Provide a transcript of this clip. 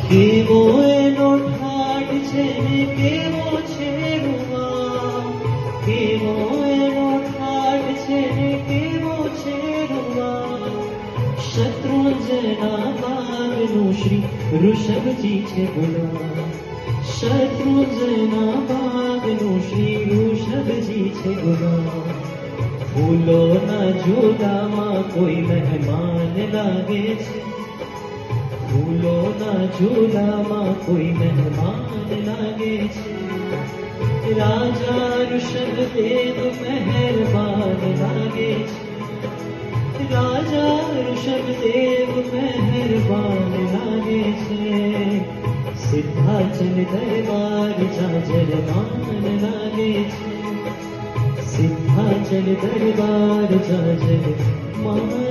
કેવો એનો ઠાઠ છે ને કેવો છે રૂવા, કેવો એનો ઠાઠ છે ને કેવો છે રૂવા. શત્રુંજના બાગનું શ્રી ઋષભજી છે બોલા, શત્રુંજના બાગનું શ્રી ઋષભજી છે બોલા. ફૂલોના ઝૂલામાં કોઈ મહેમાન લાગે છે, ફૂલોના ઝૂલામાં કોઈ મહેમાન લાગે છે. રાજા ઋષભદેવ મહેરબાન લાગે છે, રાજા ઋષભદેવ મહેરબાન લાગે છે. સિદ્ધાચલ દરબાર જાજરમાન લાગે છે, સિદ્ધાચલ દરબાર જાજરમાન